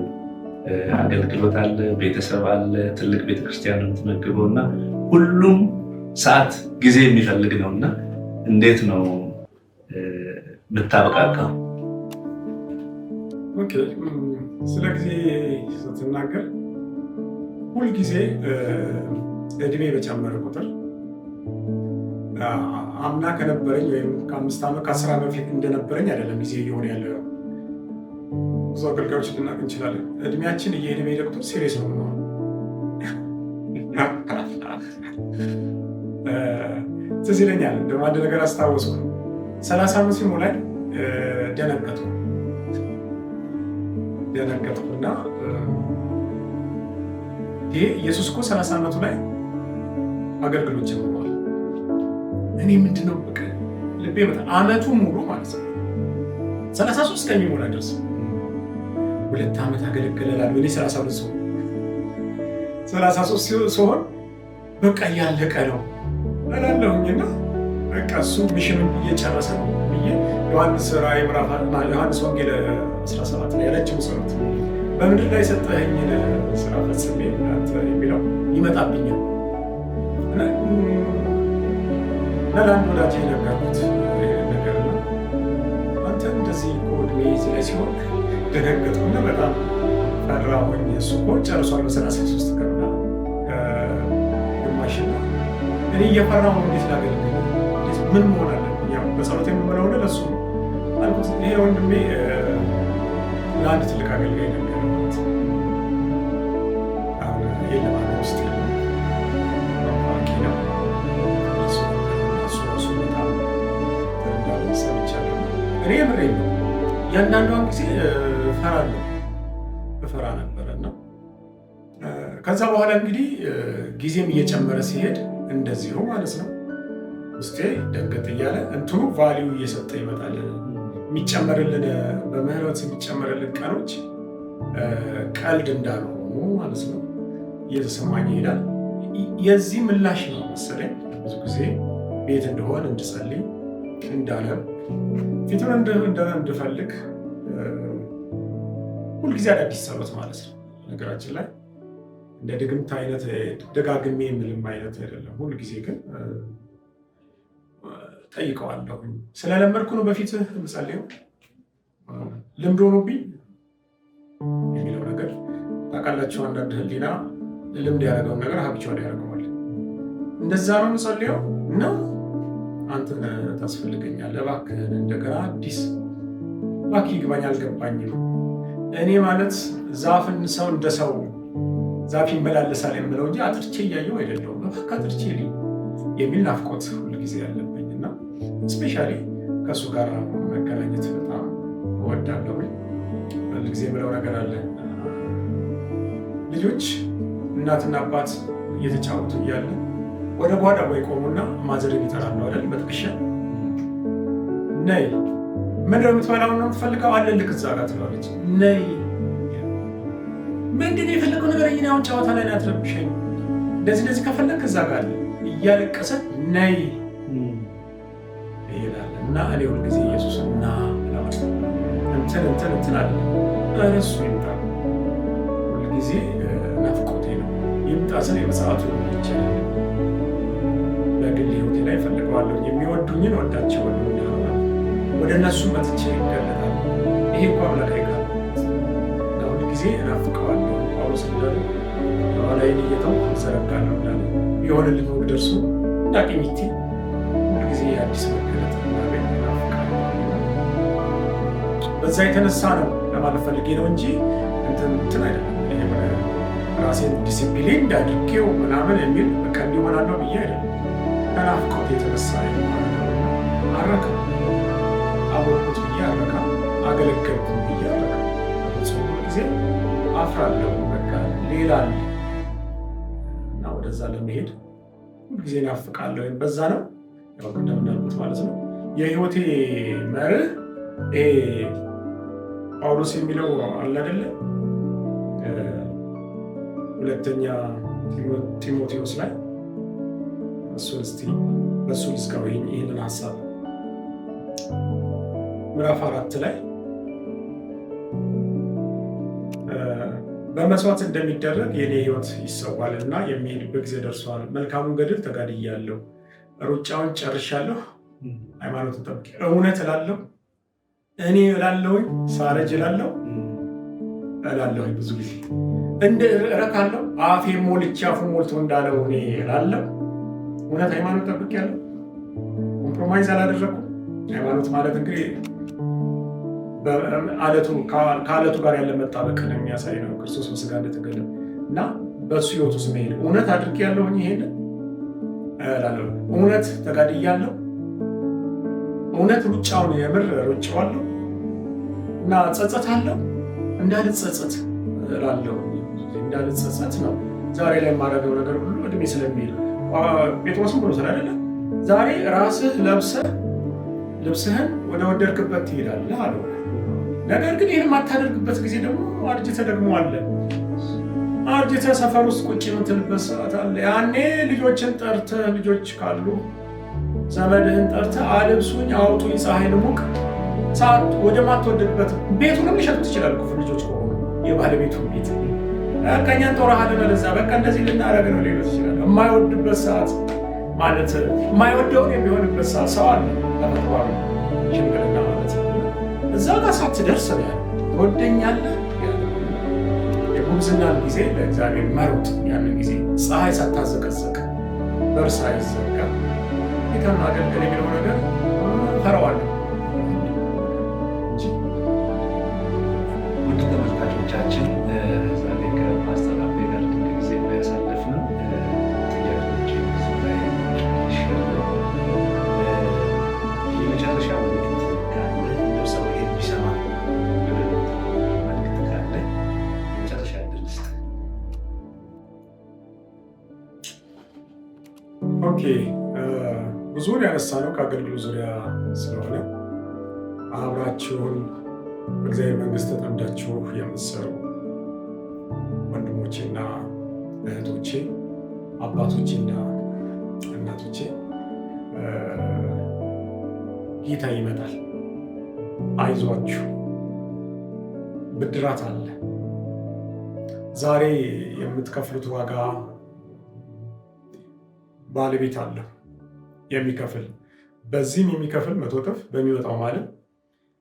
አገልግሎት አለ፣ ቤተሰብ አለ፣ ትልቅ ቤተክርስቲያን ነው የምትመግበው እና ሁሉም ሰዓት ጊዜ የሚፈልግ ነው እና እንዴት ነው የምታበቃቀው? ስለ ጊዜ ስትናገር ሁልጊዜ እድሜ በጨመረ ቁጥር አምና ከነበረኝ ወይም ከ5 ዓመት ከ10 ዓመት በፊት እንደነበረኝ አይደለም ጊዜ እየሆነ ያለው። ብዙ አገልጋዮች ልናቅ እንችላለን። እድሜያችን እየሄደ በሄደ ቁጥር ሲሪየስ ነው። ትዝ ይለኛል። እንደውም አንድ ነገር አስታወስኩ። 30 ዓመት ሲሞላኝ ደነገጥኩና ይሄ ኢየሱስ እኮ 30 ዓመቱ ላይ አገልግሎት ጀምሯል። እኔ ምንድነው በቃ ልቤ ዓመቱ ሙሉ ማለት ነው 33 ከሚሞላ ድረስ 2 ዓመት አገለግላለሁ። እኔ 32 ሰው 33 ሲሆን በቃ እያለቀ ነው እላለሁኝና በቃ እሱ ሚሽኑን እየጨረሰ ነው ብዬ ዮሐንስ ወንጌል 17 ላይ ረጅም ጸሎት በምድር ላይ የሰጠኸኝን ስራ ፈጽሜ የሚለው ይመጣብኛል እና ለአንድ ወዳጅ የነገርኩት ነገር ነው። አንተ እንደዚህ እድሜ እዚህ ላይ ሲሆን ደነገጥኩና በጣም ፈራሁኝ። እሱ እኮ ጨርሷል በ33 ቀን ግማሽና እኔ እየፈራሁ እንዴት ላገልግል? ምን መሆን አለብኝ? ያው በጸሎት የምመለው ለሱ አልኩት። ይሄ ወንድሜ ለአንድ ትልቅ አገልጋይ ነገርበት አሁን የለማለ ውስጥ ታዋቂ ነው። እሱ በጣም ተረዳለ ሰምቻለሁ። እኔ የምሬ ነው። ያንዳንዷን ጊዜ እፈራ ነበረና ከዛ በኋላ እንግዲህ ጊዜም እየጨመረ ሲሄድ እንደዚሁ ማለት ነው ውስጤ ደንገጥ እያለ እንትኑ ቫሊዩ እየሰጠ ይመጣል። የሚጨመርልን በምህረት የሚጨመርልን ቀኖች ቀልድ እንዳልሆኑ ማለት ነው እየተሰማኝ ይሄዳል። የዚህ ምላሽ ነው መሰለኝ ብዙ ጊዜ ቤት እንደሆን እንድጸልይ፣ እንዳነብ፣ ፊቱን እንድፈልግ ሁልጊዜ አዳዲስ ጸሎት ማለት ነው። ነገራችን ላይ እንደ ድግምት አይነት ደጋግሜ የምልም አይነት አይደለም። ሁልጊዜ ግን ጠይቀዋለሁ። ስለለመድኩ ነው በፊት ምጸልየው ልምድ ሆኖብኝ የሚለው ነገር ታውቃላችሁ። አንዳንድ ህሊና ልምድ ያደረገውን ነገር ሀብቻውን ያደርገዋል። እንደዛ ነው ምጸልየው ነው። አንተ ታስፈልገኛለህ፣ እባክህን እንደገና አዲስ እባክህ ይግባኝ፣ አልገባኝም። እኔ ማለት ዛፍን ሰው እንደ ሰው ዛፍ ይመላለሳል የምለው እንጂ አጥርቼ እያየው አይደለሁም። እባክህ አጥርቼ ልኝ የሚል ናፍቆት ሁልጊዜ ያለብኝ እና ስፔሻሊ ከእሱ ጋር መገናኘት በጣም እወዳለሁ። ሁልጊዜ የምለው ነገር አለ። ልጆች እናትና አባት እየተጫወቱ እያለ ወደ ጓዳ ወይ ቆሙና ማዘርን ይጠራሉ አይደል? በትከሻ ነይ፣ ምንድን ነው የምትበላው? ነው የምትፈልገው? አለልክ እዛ ጋር ትላለች። ነይ፣ ምንድን ነው የፈለገው ነገር? አሁን ጨዋታ ላይ አትረብሸኝ፣ እንደዚህ ከፈለግ እዛ ጋር አለ እያለቀሰ ነይ ይላል። እና እኔ ሁልጊዜ ኢየሱስ እና እንትን አለ እሱ ይምጣ፣ ሁልጊዜ ናፍቆቴ ነው። ይምጣ ስለ የመጽሐቱ ይችላል በግል ህይወቴ ላይ ፈልገዋለሁ። የሚወዱኝን ወዳቸዋለሁ፣ ወደ እነሱ መጥቼ ይገለጣል። ይሄ እኮ አምላካዊ ቃል ነው። ሁልጊዜ እናፍቀዋለሁ። ጳውሎስ እንዳለ ኋላዬን እየተውኩ እዘረጋለሁ እንዳለ የሆነልኝ ወግ ደርሶ ዳቅሚቲ ሁልጊዜ የአዲስ መገለጥ እናገኝ እናፍቃለሁ። በዛ የተነሳ ነው ለማለት ፈልጌ ነው እንጂ እንትን አይደለም። ራሴን ዲሲፕሊን እንዳድርጌው ምናምን የሚል በቃ እንዲሆናለሁ ብዬ አይደለም። ከናፍቆት የተነሳ አረካ አወቅኩት ብዬ አረካ አገለገልኩ ብዬ አረካ ሁሉ ጊዜ አፍራለሁ። በቃ ሌላ አለ እና ወደዛ ለመሄድ ሁልጊዜ ናፍቃለሁ። በዛ ነው ያው ቅድም እንዳልኩት ማለት ነው የህይወቴ መርህ ይሄ ጳውሎስ የሚለው አለ አይደለ? ሁለተኛ ጢሞቴዎስ ላይ እሱን እስቲ በእሱ ልዝጋው ይህንን ሀሳብ ምዕራፍ 4 ላይ በመስዋዕት እንደሚደረግ የኔ ህይወት ይሰዋል እና የሚሄድበት ጊዜ ደርሷል። መልካሙን ገድል ተጋድያለሁ፣ ሩጫውን ጨርሻለሁ፣ ሃይማኖትን ጠብቄአለሁ። እውነት እላለሁ፣ እኔ እላለሁኝ፣ ሳረጅ እላለሁ ብዙ ጊዜ እንደ እረካለሁ፣ አፌ ሞልቼ አፉ ሞልቶ እንዳለው እኔ እላለሁ። እውነት ሃይማኖት ጠብቄአለሁ፣ ኮምፕሮማይዝ አላደረኩም። ሃይማኖት ማለት እንግዲህ ከአለቱ ጋር ያለ መጣበቅን የሚያሳይ ነው። ክርስቶስ በስጋ እንደተገለጠ እና በእሱ ህይወት ውስጥ መሄድ እውነት አድርጌያለሁኝ ይሄንን እላለሁ። እውነት ተጋድያለሁ፣ እውነት ሩጫውን የምር ሩጫዋለሁ እና ጸጸታለሁ። እንዳልጸጸት እላለሁ። እንዳልጸጸት ነው ዛሬ ላይ የማደርገው ነገር ሁሉ እድሜ ስለሚሄድ ጴጥሮስም ብሎታል አይደለ? ዛሬ ራስህ ልብስህን ወደ ወደድክበት ትሄዳለህ አለው። ነገር ግን ይህን የማታደርግበት ጊዜ ደግሞ አርጅተህ ደግሞ አለ። አርጅተህ ሰፈር ውስጥ ቁጭ የምትልበት ሰዓት አለ። ያኔ ልጆችን ጠርተህ ልጆች ካሉ ዘመድህን ጠርተህ አልብሱኝ፣ አውጡኝ፣ ፀሐይን ሙቅ ሰዓት ወደ ማትወደድበት ቤቱንም ሊሸጡት ይችላል። ክፉ ልጆች ከሆኑ የባለቤቱን ቤት ቀኛን ጦረሃልን ለዛ በቃ እንደዚህ ልናደርግ ነው ሊሉት ይችላል። የማይወድበት ሰዓት ማለት የማይወደውን የሚሆንበት ሰዓት ሰው አለ። ተፈጥሯዊ ሽምግልና ማለት ነው። እዛ ጋር ሳትደርስ ነው ያለ ትወደኛለህ። የጉብዝናን ጊዜ ለእግዚአብሔር መሮጥ፣ ያንን ጊዜ ፀሐይ ሳታዘቀዘቅ በር ሳይዘጋ ጌታን ማገልገል የሚለው ነገር ፈረዋለሁ። ውድ ተመልካቾቻችን ዛሬ ከፓስተር አቤ ጋር ጊዜ ያሳለፍነው ጥያቄዎች የመጨረሻ መልዕክት ካለ እንደው ሰው ይሄን ቢሰማ መልዕክት ካለ የመጨረሻ ዕድል ስጥ። ኦኬ፣ ብዙውን ያነሳነው ከአገልግሎት ዙሪያ ስለሆነ አብራችሁን በእግዚአብሔር መንግስት ተጠምዳችሁ የምትሰሩ ወንድሞቼና እህቶቼ፣ አባቶቼና እናቶቼ ጌታ ይመጣል። አይዟችሁ፣ ብድራት አለ። ዛሬ የምትከፍሉት ዋጋ ባለቤት አለው የሚከፍል። በዚህም የሚከፍል 100 እጥፍ በሚወጣው ማለት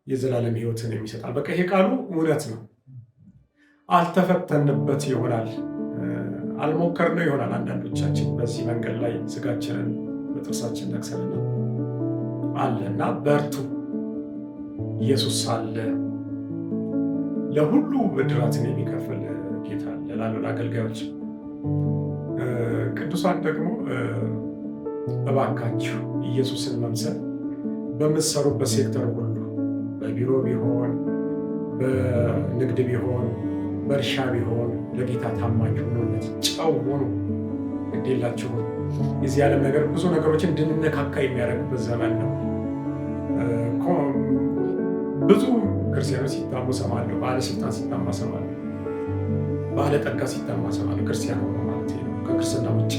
የዘላለም ሕይወትን የሚሰጣል። በቃ ይሄ ቃሉ እውነት ነው። አልተፈተንበት ይሆናል፣ አልሞከርነው ይሆናል። አንዳንዶቻችን በዚህ መንገድ ላይ ስጋችንን በጥርሳችን ነክሰንና አለና በርቱ፣ ኢየሱስ አለ፣ ለሁሉ ብድራትን የሚከፍል ጌታ አለ ላሉን አገልጋዮች ቅዱሳን ደግሞ እባካችሁ ኢየሱስን መምሰል በምትሰሩበት ሴክተር ሁሉ በቢሮ ቢሆን፣ በንግድ ቢሆን፣ በእርሻ ቢሆን ለጌታ ታማኝ ሆኑለት። ጨው ሆኑ። ግዴላችሁም የዚህ ዓለም ነገር ብዙ ነገሮችን እንድንነካካ የሚያደርግበት ዘመን ነው። ብዙ ክርስቲያኖች ሲታሙ ሰማለሁ። ባለስልጣን ሲታማ ሰማለሁ። ባለጠጋ ሲታማ ሰማለሁ። ክርስቲያን ሆኖ ማለት ነው፣ ከክርስትና ውጭ።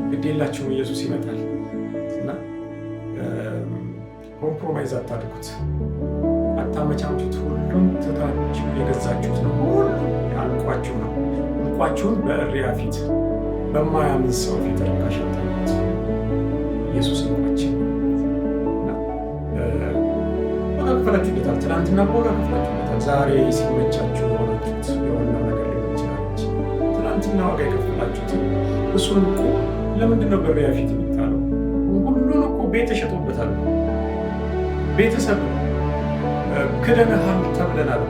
ግዴላችሁም ኢየሱስ ይመጣል እና ኮምፕሮማይዝ አታድርጉት፣ አታመቻቹት። ሁሉም ትታችሁ የገዛችሁት ነው። ሁሉም ያንቋችሁ ነው። እንቋችሁን በእሪያ ፊት በማያምን ሰው ፊት ርካሽ አታድርጉት። ኢየሱስ እንቋችን ዋጋ ከፍላችሁለታል። ትናንትና ዋጋ ከፍላችሁለታል። ዛሬ ሲመቻችሁ የሆናችሁት የሆነው ነገር ሊሆን ይችላለች። ትናንትና ዋጋ የከፈላችሁትን እሱን እኮ ለምንድን ነው በእሪያ ፊት የሚጣለው? ሁሉን እኮ ቤት ተሸጦበታል። ቤተሰብ ክደንሃል ተብለናል።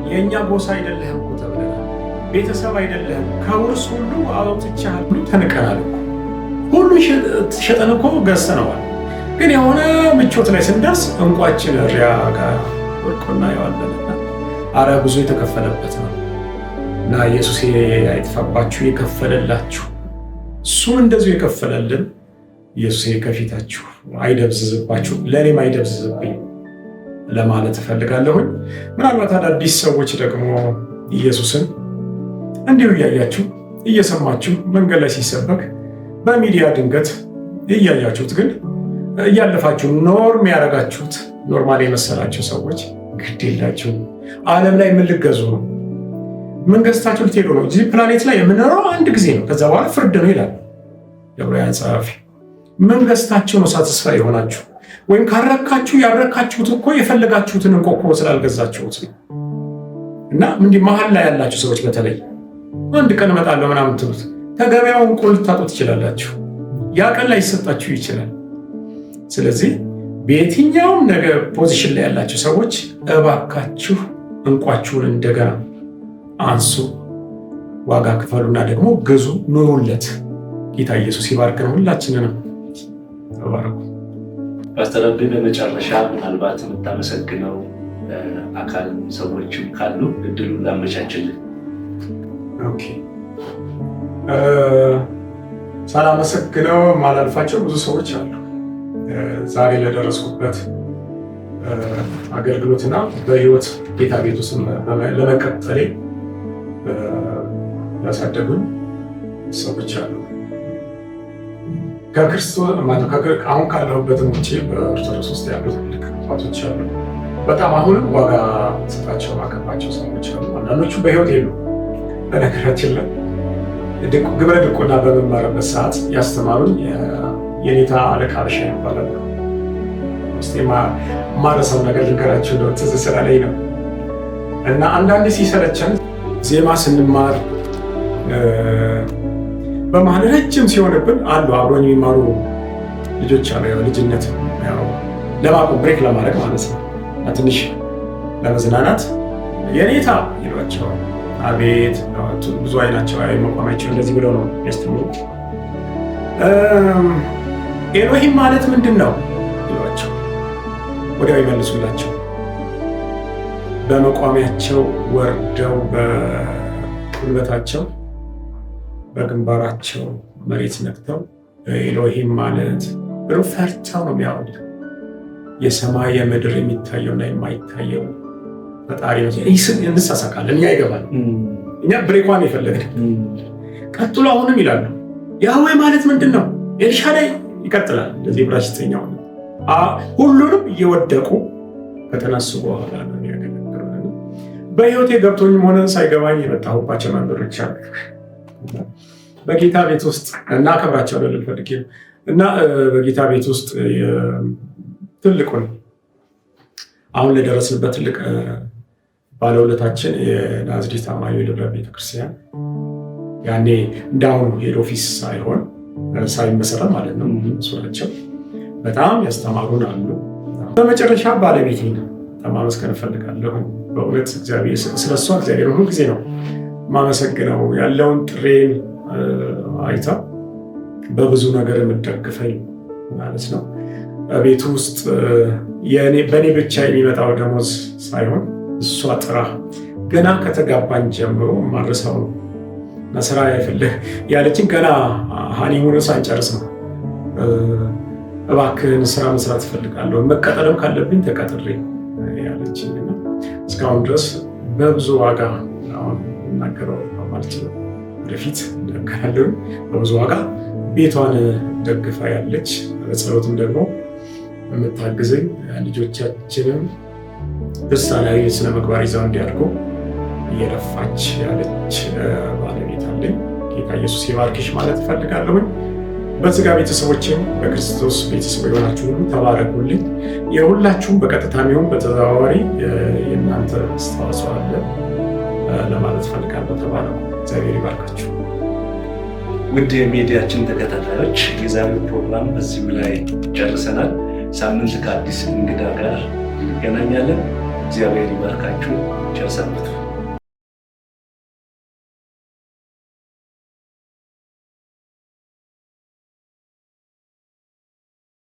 የእኛ ጎሳ አይደለህም እኮ ተብለናል። ቤተሰብ አይደለህም፣ ከውርስ ሁሉ አውጥቻለሁ ብሎ ተንቀናል። ሁሉ ሸጠን እኮ ገዝተነዋል። ግን የሆነ ምቾት ላይ ስንደርስ እንቋችን እሪያ ጋር ወድቆ እናየዋለንና አረ ብዙ የተከፈለበት ነው እና ኢየሱስ አይጥፋባችሁ፣ የከፈለላችሁ እሱም እንደዚሁ የከፈለልን ኢየሱስ ከፊታችሁ አይደብዝዝባችሁ፣ ለእኔም አይደብዝዝብኝ ለማለት እፈልጋለሁኝ። ምናልባት አዳዲስ ሰዎች ደግሞ ኢየሱስን እንዲሁ እያያችሁ እየሰማችሁ መንገድ ላይ ሲሰበክ በሚዲያ ድንገት እያያችሁት ግን እያለፋችሁ ኖርም ያደረጋችሁት ኖርማል የመሰላችሁ ሰዎች ግድ የላችሁ። ዓለም ላይ ምን ልትገዙ ነው? ምን ገዝታችሁ ልትሄዱ ነው? እዚህ ፕላኔት ላይ የምንኖረው አንድ ጊዜ ነው፣ ከዛ በኋላ ፍርድ ነው ይላል የዕብራውያን ጸሐፊ። ምን ገዝታችሁ ነው ሳትስፋይ የሆናችሁ? ወይም ካረካችሁ ያረካችሁት እኮ የፈለጋችሁትን እንቆ ስላልገዛችሁት ነው። እና እንዲህ መሀል ላይ ያላችሁ ሰዎች በተለይ አንድ ቀን እመጣለሁ ምናምን ትሉት ከገበያው እንቆ ልታጡ ትችላላችሁ። ያ ቀን ላይ ይሰጣችሁ ይችላል። ስለዚህ በየትኛውም ነገር ፖዚሽን ላይ ያላችሁ ሰዎች እባካችሁ እንቋችሁን እንደገና አንሱ። ዋጋ ክፈሉና ደግሞ ግዙ፣ ኑሩለት። ጌታ ኢየሱስ ይባርከን ሁላችንንም። ተባረኩ። ፓስተር አቤ በመጨረሻ ምናልባት የምታመሰግነው አካልም ሰዎችም ካሉ እድሉን ላመቻችልን። ኦኬ፣ ሳላመሰግነው ማላልፋቸው ብዙ ሰዎች አሉ። ዛሬ ለደረስኩበት አገልግሎትና በህይወት ጌታ ቤት ውስጥ ለመቀጠሌ ያሳደጉኝ ሰዎች አሉ። ከክርስቶስ አሁን ካለሁበትም ውጭ በኦርቶዶክስ ውስጥ ያሉት ትልቅ አባቶች አሉ። በጣም አሁንም ዋጋ ሰጣቸው ማከባቸው ሰዎች አሉ። አንዳንዶቹ በህይወት የሉ። በነገራችን ላይ ግብረ ድቁና በመማርበት ሰዓት ያስተማሩኝ የኔታ አለቃ አበሻ ይባላሉ። ውስጥ የማረሰው ነገር ልንገራቸው እንደው ትዝ ስላለኝ ነው። እና አንዳንድ ሲሰለቸን ዜማ ስንማር በመሀል ረጅም ሲሆንብን አሉ አብሮኝ የሚማሩ ልጆች አሉ። ልጅነት ለማቆም ብሬክ ለማድረግ ማለት ነው። ትንሽ ለመዝናናት የኔታ ይሏቸዋል። አቤት ብዙ አይናቸው መቋሚያቸው እንደዚህ ብለው ነው ያስተምሩት። ኤሎሂም ማለት ምንድን ነው ይሏቸው፣ ወዲያው ይመልሱላቸው። በመቋሚያቸው ወርደው በጉልበታቸው በግንባራቸው መሬት ነክተው ኤሎሂም ማለት ብለው ፈርተው ነው የሚያወሩት። የሰማይ የምድር የሚታየውና የማይታየው ፈጣሪ ነው። እንሳሳቃለን፣ እኛ ይገባል። እኛ ብሬኳን የፈለግን ቀጥሎ አሁንም ይላሉ ያህዌ ማለት ምንድን ነው? ኤልሻዳይ ይቀጥላል። እንደዚህ ብራሽተኛው ሁሉንም እየወደቁ ከተነሱ በኋላ ነው የሚያገለግሉ። በህይወቴ ገብቶኝም ሆነ ሳይገባኝ የመጣሁባቸው መንበሮች አሉ። በጌታ ቤት ውስጥ እናከብራቸዋለን ልንፈልግ እና በጌታ ቤት ውስጥ ትልቁን አሁን ለደረስንበት ትልቅ ባለውለታችን የናዝሬት አማኑኤል ደብረ ቤተክርስቲያን ያኔ እንዳሁኑ ሄድ ኦፊስ ሳይሆን ሳይመሰረት ማለት ነው እሱ ናቸው። በጣም ያስተማሩን አሉ። በመጨረሻ ባለቤቴ ነው ማመስገን እፈልጋለሁ። በእውነት እግዚአብሔር ስለሷ እግዚአብሔር ሁሉ ጊዜ ነው ማመሰግነው። ያለውን ጥሬን አይታ በብዙ ነገር የምትደግፈኝ ማለት ነው። ቤት ውስጥ በእኔ ብቻ የሚመጣው ደሞዝ ሳይሆን እሷ ጥራ ገና ከተጋባን ጀምሮ ማረሳው ነው እና ስራ ያፈልህ ያለችን ገና ሃኒሙን ሳንጨርስ ነው እባክህን ስራ መስራት እፈልጋለሁ መቀጠልም ካለብኝ ተቀጥሬ ያለችኝ እና እስካሁን ድረስ በብዙ ዋጋ አሁን እናገረው ማለት ነው። ወደፊት እናገራለሁ። በብዙ ዋጋ ቤቷን ደግፋ ያለች በጸሎትም ደግሞ የምታግዘኝ ልጆቻችንም ክርስቲያናዊ ስነ ምግባር ይዘው እንዲያድጉ እየለፋች ያለች ባለቤት አለኝ። ጌታ ኢየሱስ ይባርክሽ ማለት እፈልጋለሁኝ። በስጋ ቤተሰቦችም በክርስቶስ ቤተሰብ የሆናችሁ ሁሉ ተባረኩልኝ። የሁላችሁም በቀጥታ የሚሆን በተዘዋዋሪ የእናንተ አስተዋጽኦ አለ ለማለት እፈልጋለሁ። ተባረኩ። እግዚአብሔር ይባርካችሁ። ውድ የሚዲያችን ተከታታዮች የዛሬው ፕሮግራም በዚሁ ላይ ጨርሰናል። ሳምንት ከአዲስ እንግዳ ጋር እንገናኛለን። እግዚአብሔር ይባርካችሁ። ቸር ሰንብቱ።